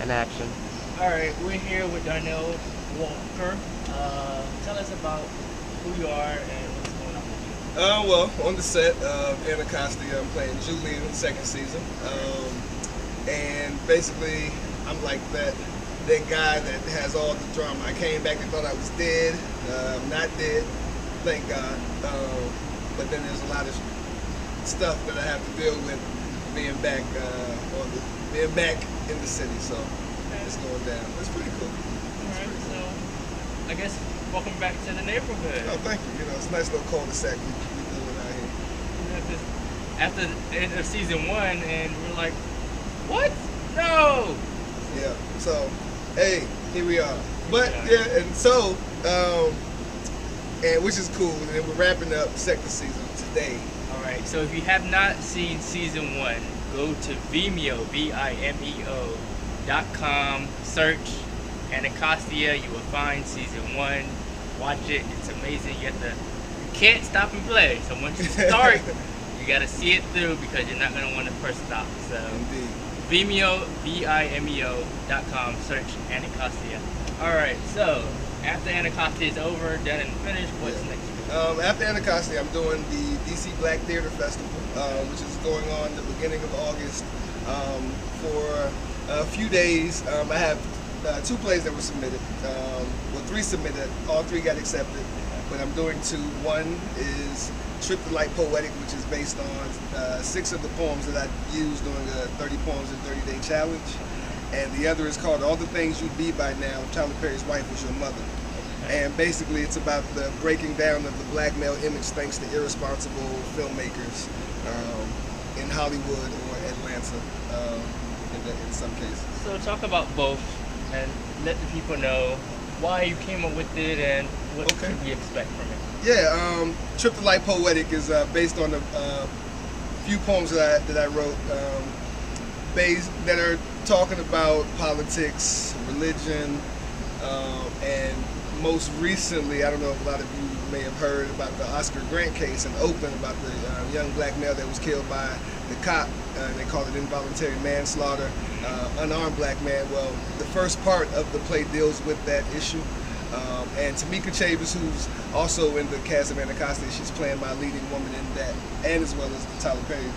and action. All right, we're here with Darnell Walker. Tell us about who you are and what's going on with Well, on the set of Anacostia, I'm playing Julie in the second season. And basically, I'm like that guy that has all the drama. I came back and thought I was dead. I'm not dead, thank God. But then there's a lot of stuff that I have to deal with being back being back in the city. So it's going down. It's pretty cool. you. All right, so I guess welcome back to the neighborhood. Oh, thank you. You know, it's a nice little cul-de-sac we doing out here. You know, 'cause after the end of season 1, and we're like, what? No. Yeah. So, hey, here we are. But yeah, and so, and which is cool. And then we're wrapping up second season today. All right, so if you have not seen season 1, go to Vimeo, Vimeo.com, search Anacostia. You will find season 1. Watch it; it's amazing. You can't stop and play. So once you start, you gotta see it through because you're not gonna want to press stop. So Indeed. Vimeo, Vimeo.com, search Anacostia. All right, so after Anacostia is over, done and finished, what's next? After Anacostia, I'm doing the DC Black Theater Festival, which is going on the beginning of August. For a few days, I have 2 plays that were submitted. Well, 3 submitted. All 3 got accepted, but I'm doing 2. One is Trip the Light Poetic, which is based on 6 of the poems that I used during the 30 Poems in 30-Day Challenge. And the other is called All the Things You'd Be By Now, Tyler Perry's Wife Was Your Mother. And basically it's about the breaking down of the black male image thanks to irresponsible filmmakers in Hollywood or Atlanta in some cases. So talk about both and let the people know why you came up with it and what can we expect from it. Yeah, Trip the Light Poetic is based on a few poems that I wrote that are talking about politics, religion, and most recently, I don't know if a lot of you may have heard about the Oscar Grant case in Oakland about the young black male that was killed by the cop. They call it involuntary manslaughter, unarmed black man. Well, the first part of the play deals with that issue. And Tamika Chavis, who's also in the cast of Anacostia, she's playing my leading woman in that, and as well as the Tyler Perry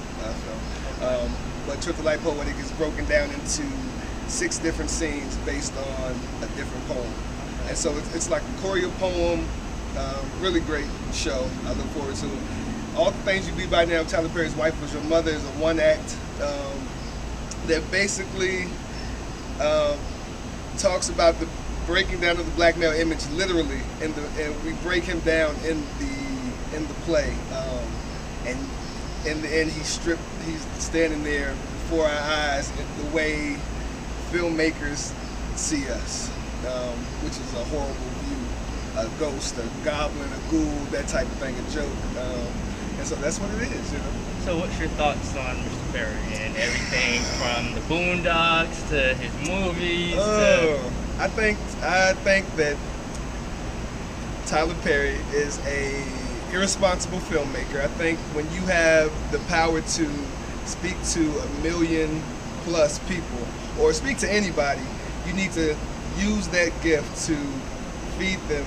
film. But Trip the Light Poetic is broken down into 6 different scenes based on a different poem. And so it's like a choreo poem, really great show. I look forward to it. All the Things You Be By Now, Tyler Perry's Wife Was Your Mother is a 1-act that basically talks about the breaking down of the black male image literally, and we break him down in the play. And in the end, he's standing there before our eyes in the way filmmakers see us. Which is a horrible view, a ghost, a goblin, a ghoul, that type of thing, a joke. And so that's what it is, you know. So what's your thoughts on Mr. Perry and everything from the Boondocks to his movies? I think that Tyler Perry is a irresponsible filmmaker. I think when you have the power to speak to 1 million+ people, or speak to anybody, you need to use that gift to feed them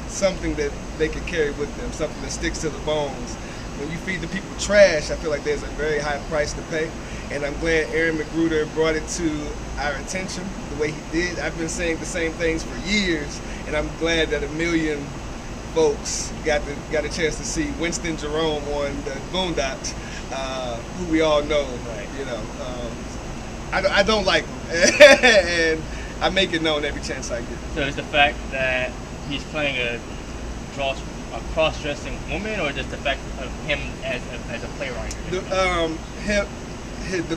something that they can carry with them, something that sticks to the bones. When you feed the people trash, I feel like there's a very high price to pay. And I'm glad Aaron McGruder brought it to our attention the way he did. I've been saying the same things for years, and I'm glad that 1 million folks got a chance to see Winston Jerome on the Boondocks, who we all know, you know. I don't like him, and I make it known every chance I get. So is the fact that he's playing a cross-dressing woman, or just the fact of him as a playwright? The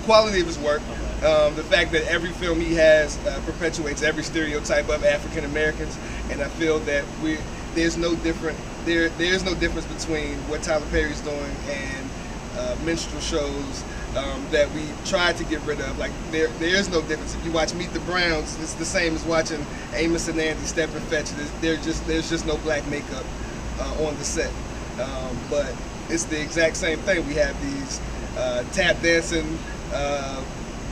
quality of his work, the fact that every film he has perpetuates every stereotype of African Americans, and I feel that there's no difference between what Tyler Perry's doing and minstrel shows that we tried to get rid of. Like there is no difference. If you watch Meet the Browns, it's the same as watching Amos and Andy Step and Fetch. There's just no black makeup on the set. But it's the exact same thing. We have these tap dancing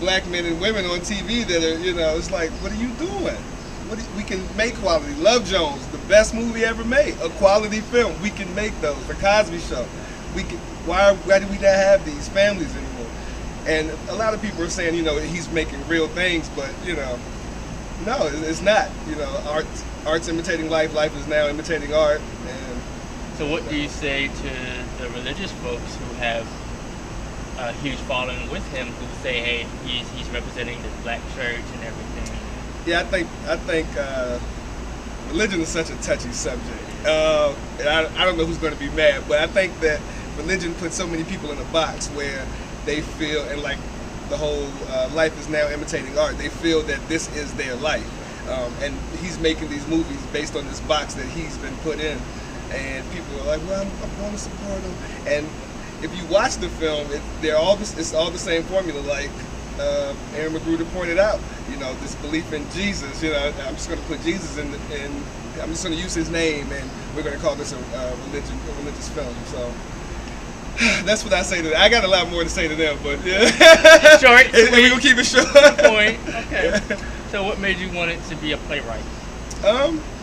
black men and women on TV that are, it's like, what are you doing? We can make quality. Love Jones, the best movie ever made, a quality film. We can make those. The Cosby Show. We can. Why do we not have these families anymore? And a lot of people are saying, he's making real things, but no, it's not. Art's imitating life. Life is now imitating art. And so, what do you say to the religious folks who have a huge following with him, who say, hey, he's representing the black church and everything? Yeah, I think religion is such a touchy subject. And I don't know who's going to be mad, but I think that religion puts so many people in a box where they feel, and like the whole life is now imitating art, they feel that this is their life. And he's making these movies based on this box that he's been put in. And people are like, well, I'm going to support him. And if you watch the film, it's all the same formula, like Aaron Magruder pointed out, this belief in Jesus. I'm just going to put Jesus in, I'm just going to use his name, and we're going to call this a religious film. So that's what I say to them. I got a lot more to say to them, but yeah. Short. We're going to keep it short. Point. Okay. So what made you want it to be a playwright?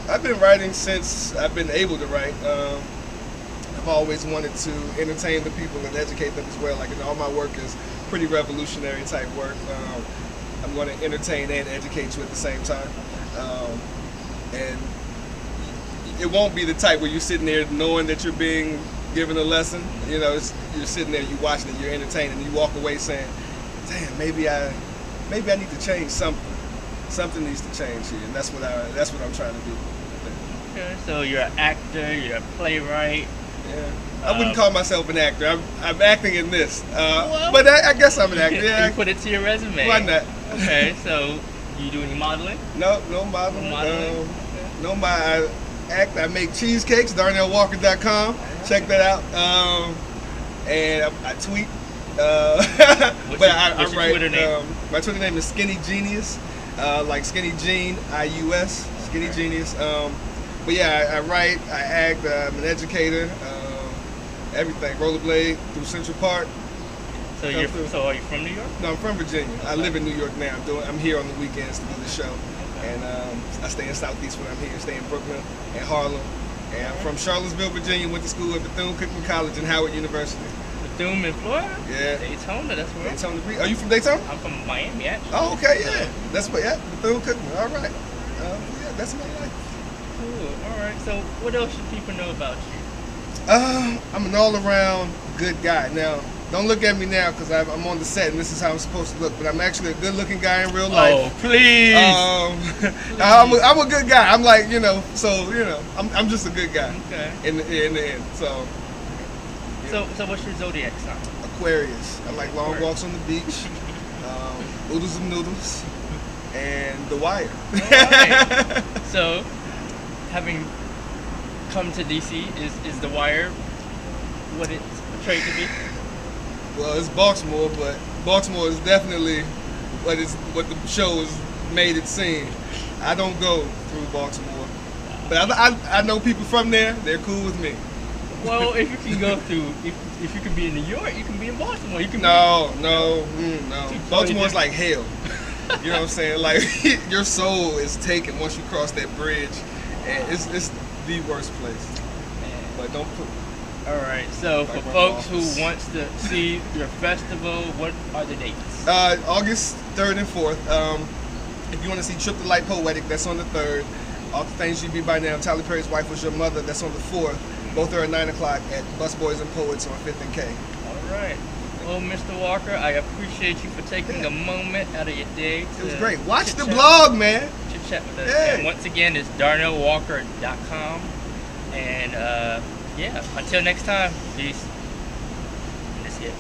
I've been writing since I've been able to write. I've always wanted to entertain the people and educate them as well. Like, all my work is pretty revolutionary type work. I'm going to entertain and educate you at the same time. And it won't be the type where you're sitting there knowing that you're being given a lesson. You're sitting there, you're watching it, you're entertained, and you walk away saying, damn, maybe I need to change something. Something needs to change here, and that's what I'm trying to do. Okay, so you're an actor, you're a playwright. Yeah, I wouldn't call myself an actor. I'm acting in this, but I guess I'm an actor. Yeah, you put it to your resume. Why not? Okay, so you do any modeling? No modeling. I act. I make cheesecakes. DarnellWalker.com. Check that out. And I tweet. What's your write. Twitter name? My Twitter name is Skinny Genius. Like Skinny Jean, IUS, Skinny Genius. But yeah, I write, I act, I'm an educator, everything. Rollerblade through Central Park. So are you from New York? No, I'm from Virginia. I live in New York now. I'm here on the weekends to do the show. And I stay in Southeast when I'm here, stay in Brooklyn and Harlem. And I'm from Charlottesville, Virginia, went to school at Bethune-Cookman College and Howard University. Bethune in Florida? Yeah. Daytona, that's where Daytona. Are you from Daytona? I'm from Miami, actually. Oh, okay, yeah. That's what, yeah, Bethune-Cookman. All right. Yeah, that's my life. Cool. All right. So what else should people know about you? I'm an all-around good guy. Now, don't look at me now because I'm on the set and this is how I'm supposed to look, but I'm actually a good-looking guy in real life. Oh, please. Please. I'm a good guy. I'm like, I'm just a good guy. Okay. In the end, so. So what's your zodiac sign? Aquarius. I like long walks on the beach, oodles of noodles, and The Wire. Right. So, having come to DC, is The Wire what it's portrayed to be? Well, it's Baltimore, but Baltimore is definitely what the show has made it seem. I don't go through Baltimore, but I know people from there. They're cool with me. Well, if you can go through, if you can be in New York, you can be in Baltimore. You can no. Baltimore's like hell. You know what I'm saying? Like, your soul is taken once you cross that bridge, and it's the worst place. But don't put. All right. So for folks who wants to see your festival, what are the dates? August 3rd and 4th. If you want to see Trip the Light Poetic, that's on the 3rd. All the Things You Be By Now, Tyler Perry's Wife Was Your Mother, that's on the 4th. Both are at 9 o'clock at Busboys and Poets on 5th and K. All right. Well, Mr. Walker, I appreciate you for taking a moment out of your day. It was great. Watch the blog, man. Chit-chat with us. Yeah. And once again, it's DarnellWalker.com. And, yeah, until next time, peace. And that's it.